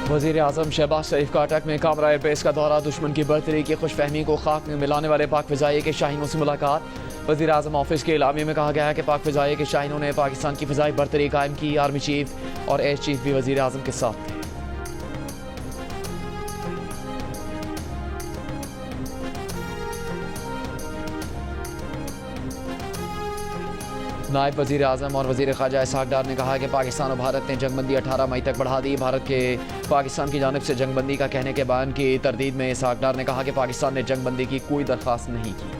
वज़ीर आज़म शहबाज शरीफ का अटक में कामरा एयरबेस का दौरा, दुश्मन की बर्तरी की खुशफहमी को खाक में मिलाने वाले पाक फ़िज़ाई के शाहीनों से मुलाकात। वज़ीर आज़म ऑफिस के इलामे में कहा गया है कि पाक फ़िज़ाई के शाहीनों ने पाकिस्तान की फ़िज़ाई बर्तरी कायम की। आर्मी चीफ और एयर चीफ भी वज़ीर आज़म के साथ थे। नायब वज़ीर आज़म और वज़ीर ख़ारजा इसहाक़ डार ने कहा कि पाकिस्तान और भारत ने जंगबंदी 18 मई तक बढ़ा दी। भारत के पाकिस्तान की जानिब से जंगबंदी का कहने के बयान की तरदीद में इसहाक़ डार ने कहा कि पाकिस्तान ने जंगबंदी की कोई दरख्वास्त नहीं की।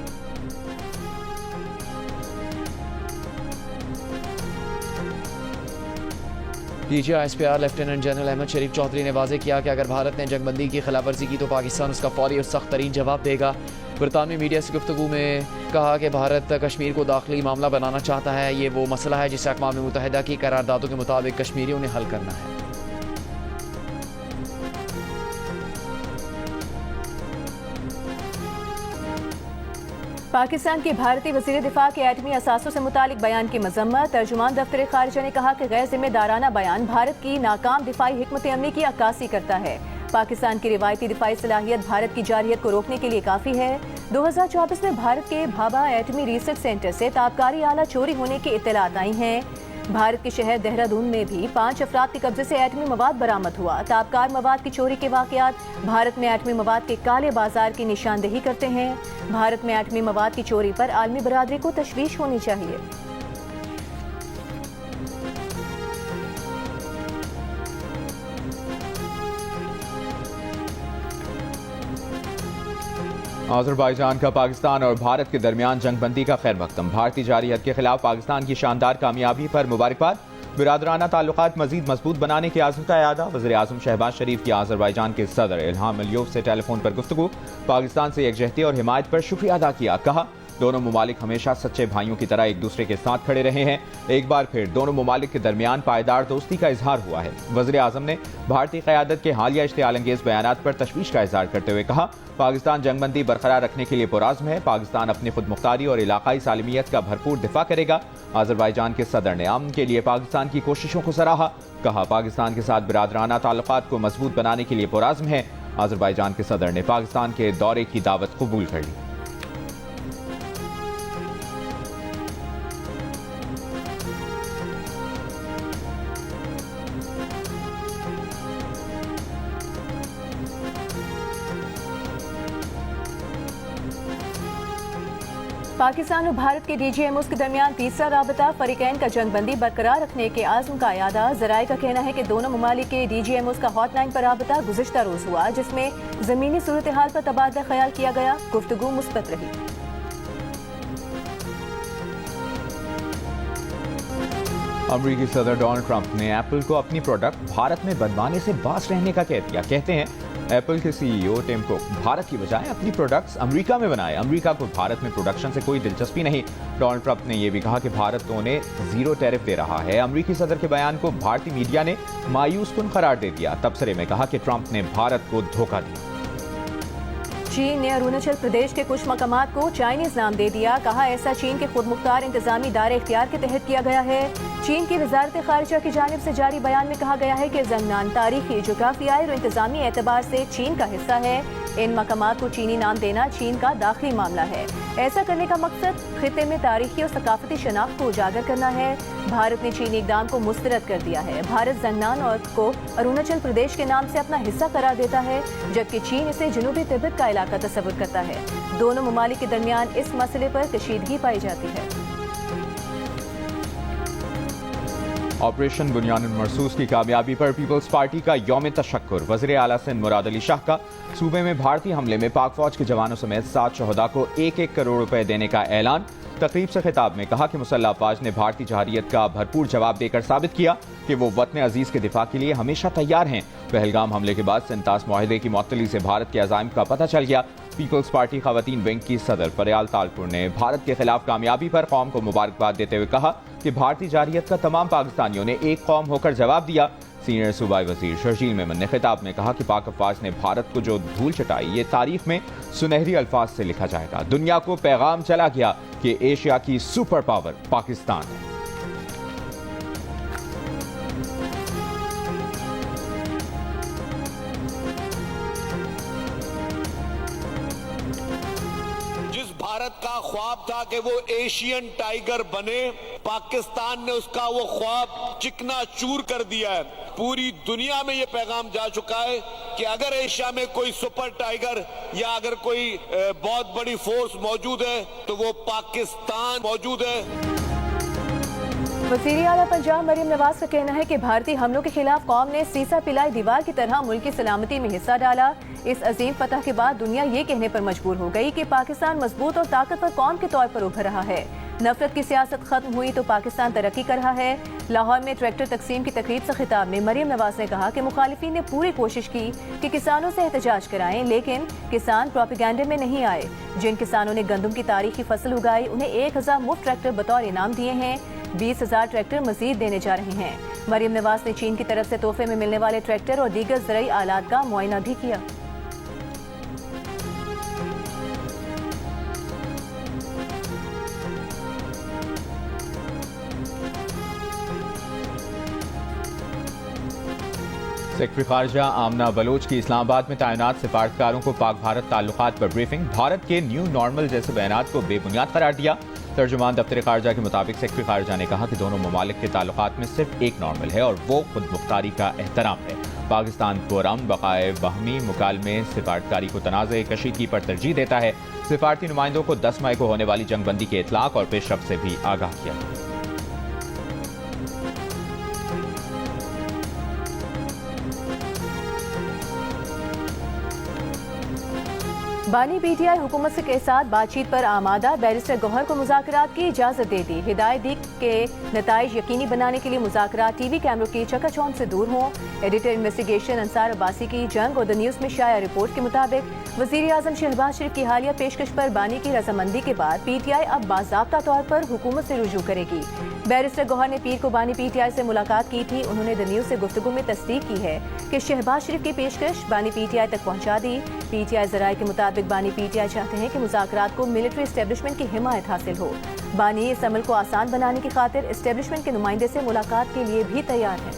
PGI-SPR लेफ्टिनेंट जनरल अहमद शरीफ चौधरी ने वाज़ेह किया कि अगर भारत ने जंगबंदी की खिलाफवर्जी की तो पाकिस्तान उसका फौरी और सख्त तरीन जवाब देगा। बरतानवी मीडिया से गुफ्तगू में कहा कि भारत कश्मीर को दाखिली मामला बनाना चाहता है। ये वो मसला है जिसे अक़वाम मुत्तहिदा की करारदादों के मुताबिक कश्मीरियों ने हल करना है। पाकिस्तान के भारतीय वज़ीर दिफा के एटमी असासों से मुतालिक बयान की मज़म्मत। तर्जुमान दफ्तर ख़ारिजा ने कहा कि गैर ज़िम्मेदाराना बयान भारत की नाकाम दिफाई हिकमत अमली की अक्कासी करता है। पाकिस्तान की रिवायती दिफाई सलाहियत भारत की जारहियत को रोकने के लिए काफ़ी है। 2024 में भारत के भाभा एटमी रिसर्च सेंटर से ताबकारी आला चोरी होने की इत्तलात आई हैं। भारत के शहर देहरादून में भी 5 अफराद के कब्जे से एटमी मवाद बरामद हुआ। ताबकार मवाद की चोरी के वाक़यात भारत में एटमी मवाद के काले बाजार की निशानदेही करते हैं। भारत में एटमी मवाद की चोरी पर आलमी बरादरी को तशवीश होनी चाहिए। आज़रबाईजान का पाकिस्तान और भारत के दरमियान जंगबंदी का खैर मकदम। भारतीय जारहियत के खिलाफ पाकिस्तान की शानदार कामयाबी पर मुबारकबाद। बिरादराना ताल्लुकात मजीद मजबूत बनाने की आज़म का इरादा। वज़ीर आज़म शहबाज शरीफ की आज़रबाईजान के सदर इल्हाम अलियोव से टेलीफोन पर गुफ्तगू। पाकिस्तान से यकजहती और हिमायत पर शुक्रिया अदा किया। कहा दोनों ममालिक हमेशा सच्चे भाइयों की तरह एक दूसरे के साथ खड़े रहे हैं। एक बार फिर दोनों ममालिक के दरमियान पायदार दोस्ती का इजहार हुआ है। वज़ीर आज़म ने भारतीय क़यादत के हालिया इश्तिआल अंगेज़ बयानात पर तशवीश का इजहार करते हुए कहा पाकिस्तान जंगबंदी बरकरार रखने के लिए पुरआज़्म है। पाकिस्तान अपनी खुद मुख्तारी और इलाकाई सालमियत का भरपूर दिफा करेगा। आज़रबाईजान के सदर ने अमन के लिए पाकिस्तान की कोशिशों को सराहा। कहा पाकिस्तान के साथ बिरादराना ताल्लुकात को मजबूत बनाने के लिए पुरआज़्म है। आज़रबाईजान के सदर ने पाकिस्तान के दौरे की दावत कबूल कर ली। पाकिस्तान और भारत के DGMOs के दरमियान तीसरा राबता फरीकैन का जंगबंदी बरकरार रखने के आज़म का यादा। ज़राए का कहना है कि दोनों ममालिक के DGMOs का हॉटलाइन पर राबता गुज़िश्ता रोज़ हुआ, जिसमें ज़मीनी सूरत हाल पर तबादला ख्याल किया गया। गुफ्तगू मुस्बत रही। अमरीकी सदर डोनाल्ड ट्रंप ने एप्पल को अपनी प्रोडक्ट भारत में बनवाने से बाज रहने का कह दिया। कहते हैं एप्पल के CEO टिम कुक भारत की बजाय अपनी प्रोडक्ट्स अमेरिका में बनाए। अमेरिका को भारत में प्रोडक्शन से कोई दिलचस्पी नहीं। डोनाल्ड ट्रंप ने यह भी कहा कि भारत तो उन्हें जीरो टैरिफ दे रहा है। अमेरिकी सदर के बयान को भारतीय मीडिया ने मायूस कुन करार दे दिया। तबसरे में कहा कि ट्रंप ने भारत को धोखा दिया। चीन ने अरुणाचल प्रदेश के कुछ मकामात को चाइनीज नाम दे दिया। कहा ऐसा चीन के खुद मुख्तार इंतजामी दायरे इख्तियार के तहत किया गया है। चीन की वजारत खारिजा की जानिब से जारी बयान में कहा गया है कि ज़ंगनान तारीखी, जोग्राफियाई और इंतजामी एतबार से चीन का हिस्सा है। इन मकामात को चीनी नाम देना चीन का दाखिली मामला है। ऐसा करने का मकसद खित्ते में तारीखी और सकाफती शनाख्त को उजागर करना है। भारत ने चीनी इक़दाम को मुस्तरद कर दिया है। भारत ज़ंगनान और को अरुणाचल प्रदेश के नाम से अपना हिस्सा करार देता है, जबकि चीन इसे जनूबी तिब्बत का इलाका तस्वुर करता है। दोनों ममालिक के दरमियान इस मसले पर कशीदगी पाई जाती है। ऑपरेशन बुनियान मरसूस की कामयाबी पर पीपल्स पार्टी का यौम तशक्कुर। वज़ीर आला सिंध मुराद अली शाह का सूबे में भारतीय हमले में पाक फौज के जवानों समेत 7 शहदा को 1-1 करोड़ रुपए देने का ऐलान। तकरीब से खिताब में कहा कि मुसल्लह अफवाज ने भारतीय जहारियत का भरपूर जवाब देकर साबित किया कि वो वतन अजीज के दिफा के लिए हमेशा तैयार हैं। पहलगाम हमले के बाद सिंतास मुआहदे की मुअत्तली से भारत के अज़ाइम का पता चल गया। पीपल्स पार्टी खवातीन विंग की सदर फरियाल तालपुर ने भारत के खिलाफ कामयाबी पर कौम को मुबारकबाद देते हुए कहा कि भारतीय जारहियत का तमाम पाकिस्तानियों ने एक कौम होकर जवाब दिया। सीनियर सूबाई वजीर शर्जील मेमन ने खिताब में कहा कि पाक अफवाज ने भारत को जो धूल चटाई, ये तारीख में सुनहरी अल्फाज से लिखा जाएगा। दुनिया को पैगाम चला गया कि एशिया की सुपर पावर पाकिस्तान है। का ख्वाब था कि वो एशियन टाइगर बने, पाकिस्तान ने उसका वो ख्वाब चिकना चूर कर दिया है। पूरी दुनिया में ये पैगाम जा चुका है कि अगर एशिया में कोई सुपर टाइगर या अगर कोई बहुत बड़ी फोर्स मौजूद है तो वो पाकिस्तान मौजूद है। वज़ीर आला पंजाब मरियम नवाज का कहना है कि भारतीय हमलों के खिलाफ कौम ने सीसा पिलाई दीवार की तरह मुल्क की सलामती में हिस्सा डाला। इस अजीम फतह के बाद दुनिया ये कहने पर मजबूर हो गई कि पाकिस्तान मजबूत और ताकतवर कौम के तौर पर उभर रहा है। नफरत की सियासत खत्म हुई तो पाकिस्तान तरक्की कर रहा है। लाहौर में ट्रैक्टर तकसीम की तकरीब से खिताब में मरियम नवाज ने कहा कि मुखालिफिन ने पूरी कोशिश की कि किसानों से एहतजाज कराएं, लेकिन किसान प्रोपेगेंडे में नहीं आए। जिन किसानों ने गंदम की तारीखी फसल उगाई उन्हें 1000 मुफ्त ट्रैक्टर बतौर इनाम दिए हैं। 20,000 ट्रैक्टर मजीद देने जा रहे हैं। मरियम नवाज ने चीन की तरफ से तोहफे में मिलने वाले ट्रैक्टर और दीगर ज़रूरी आलात का मुआयना भी किया। सेक्रेटरी खारजा आमना बलोच की इस्लामाबाद में तैनात सिफारतकारों को पाक भारत ताल्लुकात पर ब्रीफिंग। भारत के न्यू नॉर्मल जैसे बयानात को बेबुनियाद करार दिया। तर्जुमान दफ्तर खारजा के मुताबिक सेक्रेटरी खारजा ने कहा कि दोनों ममालिक के ताल्लुकात में सिर्फ एक नॉर्मल है और वो खुद मुख्तारी का एहतराम है। पाकिस्तान पुरअमन बकाए बहमी मुकालमे सिफारतकारी को तनाज़े कशीदगी पर तरजीह देता है। सिफारती नुमाइंदों को 10 मई को होने वाली जंगबंदी के इतलाक और पेशरफ्त से भी आगाह किया। बानी पीटीआई हुकूमत के साथ बातचीत पर आमादा। बैरिस्टर गौहर को मुज़ाकरात की इजाज़त दे दी। हिदायत दी के नताइज यकीनी बनाने के लिए मुज़ाकरात टीवी कैमरों की चकाचौंध से दूर हों। एडिटर इन्वेस्टिगेशन अंसार अब्बासी की जंग और द न्यूज़ में शाया रिपोर्ट के मुताबिक वज़ीर आज़म शहबाज शरीफ की हालिया पेशकश पर बानी की रजामंदी के बाद पीटीआई अब बाज़ाब्ता तौर पर हुकूमत से रुजू करेगी। बैरिस्टर गौहर ने पीर को बानी पीटीआई से मुलाकात की थी। उन्होंने द न्यूज़ से गुफ्तगू में तस्दीक की है कि शहबाज शरीफ की पेशकश बानी पीटीआई तक पहुंचा दी। पीटीआई ज़राए के मुताबिक बानी पीटीआई चाहते हैं कि मुज़ाकरात को मिलिट्री एस्टेब्लिशमेंट की हिमायत हासिल हो। बानी इस अमल को आसान बनाने की खातिर एस्टेब्लिशमेंट के नुमाइंदे से मुलाकात के लिए भी तैयार है।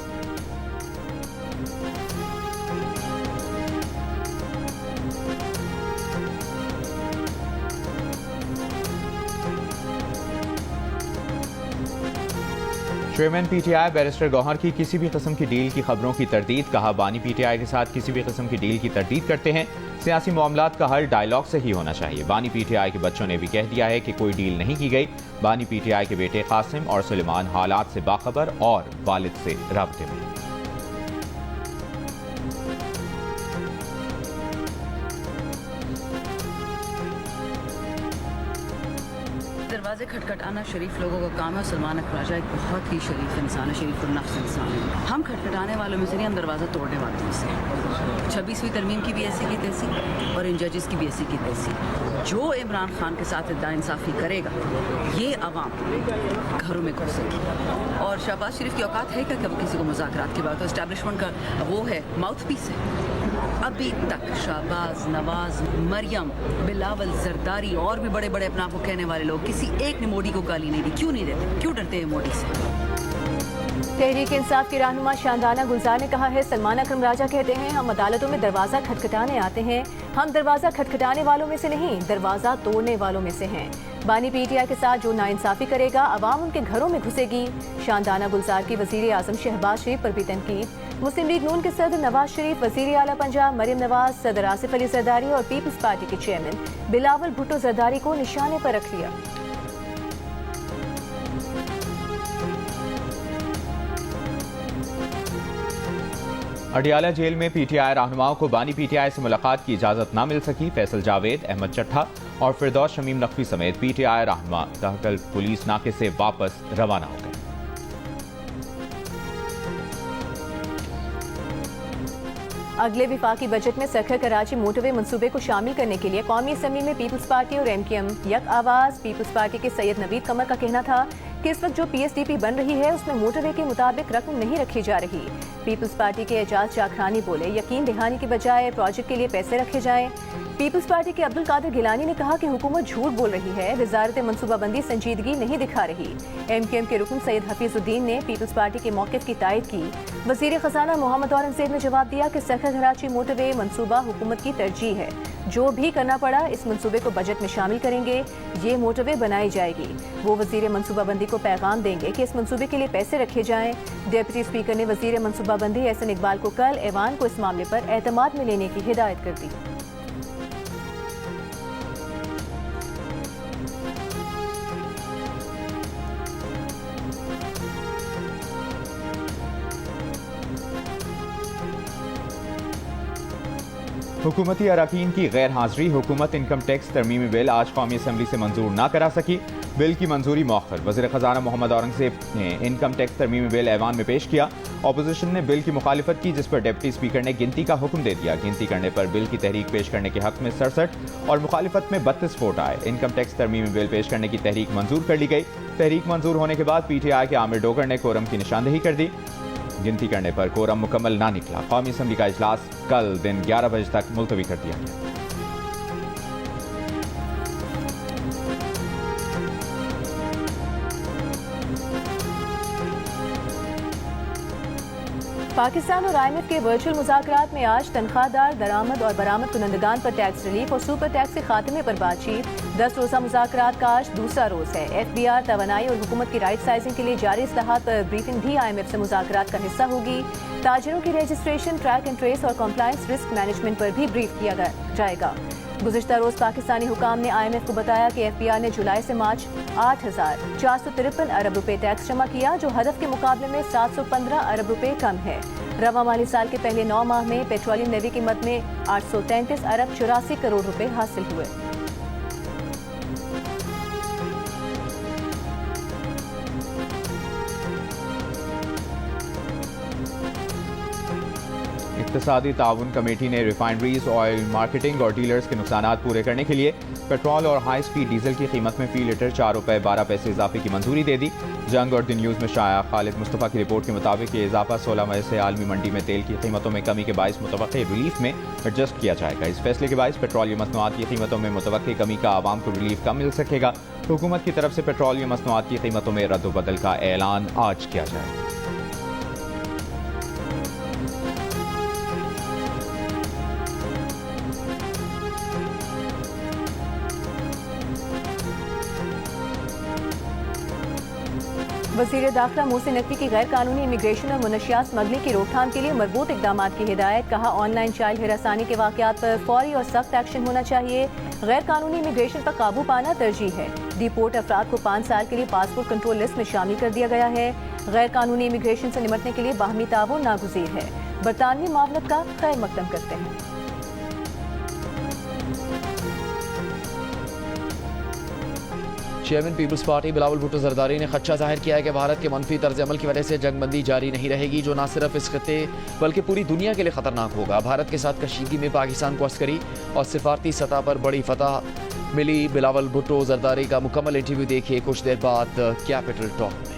चेयरमैन पीटीआई बैरिस्टर गौहर की किसी भी किस्म की डील की खबरों की तरदीद। कहा बानी पीटीआई के साथ किसी भी किस्म की डील की तरदीद करते हैं। सियासी मामलात का हल डायलॉग से ही होना चाहिए। बानी पीटीआई के बच्चों ने भी कह दिया है कि कोई डील नहीं की गई। बानी पीटीआई के बेटे कासिम और सुलेमान हालात से बाखबर और वालिद से राब्ते में। दरवाजे खटखटाना शरीफ लोगों का काम है। सलमान अकबर राजा एक बहुत ही शरीफ इंसान है, शरीफ नफ्स इंसान है। हम खटखटाने वालों में से नहीं, हम दरवाज़ा तोड़ने वालों में से। 26वीं तरमीम की भी ऐसी की तैसी और इन जजेस की भी ऐसी की तैसी। जो इमरान खान के साथ नाइंसाफ़ी करेगा ये अवाम घरों में घुसेगी। और शहबाज शरीफ की औकात है क्या कि वो किसी को मुज़ाकरात की बात हो? इस्टेब्लिशमेंट का वो है, माउथ पीस है। अभी तक शहबाज, नवाज, मरियम, बिलावल, जरदारी और भी बड़े बड़े अपने आप को कहने वाले लोग किसी एक ने मोदी को गाली नहीं दी। क्यों नहीं देते? क्यों डरते हैं मोदी से? तहरीक इंसाफ की रहनुमा शानदाना गुलजार ने कहा है, सलमान अकरम राजा कहते हैं हम अदालतों में दरवाज़ा खटखटाने आते हैं। हम दरवाज़ा खटखटाने वालों में से नहीं, दरवाज़ा तोड़ने वालों में से हैं। बानी पीटीआई के साथ जो नाइंसाफ़ी करेगा अवाम उनके घरों में घुसेगी। शानदाना गुलजार की वज़ीर आज़म शहबाज शरीफ पर भी तनकीद। मुस्लिम लीग नून के सदर नवाज शरीफ, वज़ीर आला पंजाब मरियम नवाज, सदर आसिफ अली जरदारी और पीपल्स पार्टी के चेयरमैन बिलावल भुट्टो जरदारी को निशाने पर रख लिया। अडियाला जेल में पीटीआई रहनुमाओं को बानी पीटीआई से मुलाकात की इजाजत न मिल सकी। फैसल जावेद, अहमद चट्ठा और फिरदौस शमीम नकवी समेत पीटीआई रहनुमा तहकल पुलिस नाके से वापस रवाना हो गए। अगले विफाकी बजट में सखर कराची मोटरवे मंसूबे को शामिल करने के लिए कौमी असम्बली में पीपल्स पार्टी और एमकेएम यक आवाज। पीपल्स पार्टी के सैयद नवीद कमर का कहना था कि इस वक्त जो पीएसडीपी बन रही है उसमें मोटरवे के मुताबिक रकम नहीं रखी जा रही। पीपल्स पार्टी के एजाज चाखरानी बोले, यकीन दहानी के बजाय प्रोजेक्ट के लिए पैसे रखे जाएं। पीपल्स पार्टी के अब्दुल कादिर गिलानी ने कहा कि हुकूमत झूठ बोल रही है, वजारत मनसूबाबंदी संजीदगी नहीं दिखा रही। एमकेएम के रुकन सैयद हफीजुद्दीन ने पीपल्स पार्टी के मौक़िफ़ की तायद की। वज़ीर ख़ज़ाना मोहम्मद औरंगज़ेब ने जवाब दिया कि सखर कराची मोटरवे मनसूबा हुकूमत की तरजीह है। जो भी करना पड़ा इस मंसूबे को बजट में शामिल करेंगे। ये मोटरवे बनाई जाएगी। वो वजीर मनसूबाबंदी को पैगाम देंगे कि इस मंसूबे के लिए पैसे रखे जाएं। डिप्टी स्पीकर ने वजीर मनसूबाबंदी एहसन इकबाल को कल ऐवान को इस मामले पर एतमाद में लेने की हिदायत कर दी। हुकूमती अरकान की गैर हाजिरी। हुकूमत इनकम टैक्स तरमीमी बिल आज कौमी असम्बली से मंजूर ना करा सकी। बिल की मंजूरी मौखर। वज़ीर ख़जाना मोहम्मद औरंगज़ेब ने इनकम टैक्स तरमीमी बिल ऐवान में पेश किया। अपोजिशन ने बिल की मुखालिफत की, जिस पर डिप्टी स्पीकर ने गिनती का हुक्म दे दिया। गिनती करने पर बिल की तहरीक पेश करने के हक में 67 और मुखालिफत में 32 वोट आए। इनकम टैक्स तरमीमी बिल पेश करने की तहरीक मंजूर कर ली गई। तहरीक मंजूर होने के बाद PTI के आमिर डोगर ने कोरम की निशानदेही कर दी। गिनती करने पर कोरम मुकम्मल ना निकला। कौमी असम्बली का इजलास कल दिन 11 बजे तक मुलतवी कर दिया गया। पाकिस्तान और IMF के वर्चुअल मुज़ाकरात में आज तनख्वाहदार, दरामद और बरामद कुनंदगान पर टैक्स रिलीफ और सुपर टैक्स के खात्मे पर बातचीत। 10 रोज़ा मुज़ाकरात का आज दूसरा रोज़ है। FBR, तवानाई और हुकूमत की राइट साइजिंग के लिए जारी इस्लाहात पर ब्रीफिंग भी IMF से मुज़ाकरात का हिस्सा होगी। ताजिरों की रजिस्ट्रेशन, ट्रैक एंड ट्रेस और कॉम्प्लायंस रिस्क मैनेजमेंट पर भी ब्रीफ किया जाएगा। गुज़िश्ता रोज़ पाकिस्तानी हुकाम ने IMF को बताया कि FBR ने जुलाई से मार्च 8,453 अरब रुपए टैक्स जमा किया, जो हदफ के मुकाबले में 715 अरब रुपए कम है। रवा माली साल के पहले 9 माह में पेट्रोलियम लेवी की मद में 833 अरब 84 करोड़ रुपए हासिल हुए। इक़्तिसादी ताउन कमेटी ने रिफाइनरीज, ऑयल मार्केटिंग और डीलर्स के नुकसानात पूरे करने के लिए पेट्रोल और हाई स्पीड डीजल की कीमत में फी लीटर 4 रुपये 12 पैसे इजाफे की मंजूरी दे दी। जंग और द न्यूज़ में शाया खालिद मुस्तफ़ा की रिपोर्ट के मुताबिक ये इजाफा 16 मई से आलमी मंडी में तेल की कीमतों में कमी के बायस मुतवक्के रिलीफ में एडजस्ट किया जाएगा। इस फैसले के बायस पेट्रोलियम मसनूआत की कीमतों में मुतवक्के कमी का आवाम को रिलीफ कम मिल सकेगा। हुकूमत की तरफ से पेट्रोलियम मसनूआत की कीमतों में रद्द-ओ-बदल का ऐलान आज किया जाएगा। वज़ीर दाखिला मोहसिन नकवी की गैर कानूनी इमिग्रेशन और मुनशियात स्मगलिंग की रोकथाम के लिए मरबूत इकदाम की हिदायत। कहा, ऑनलाइन चाइल्ड हिरासानी के वाक़यात पर फौरी और सख्त एक्शन होना चाहिए। गैर कानूनी इमिग्रेशन पर काबू पाना तरजीह है। डिपोर्ट अफराद को 5 साल के लिए पासपोर्ट कंट्रोल लिस्ट में शामिल कर दिया गया है। गैर कानूनी इमिग्रेशन से निपटने के लिए बाहमी ताउन नागुज़ीर है। बरतानवी मामलत का खैर मकदम करते हैं। Chairman peoples party Bilawal Bhutto Zardari ने खदशा जाहिर किया है कि भारत के मनफी तर्ज अमल की वजह से जंगबंदी जारी नहीं रहेगी, जो न सिर्फ इस खित्ते बल्कि पूरी दुनिया के लिए खतरनाक होगा। भारत के साथ कशीदगी में पाकिस्तान को अस्करी और सिफारती सतह पर बड़ी फतह मिली। बिलावल भुट्टो जरदारी का मुकम्मल इंटरव्यू देखिए कुछ देर बाद कैपिटल टॉक।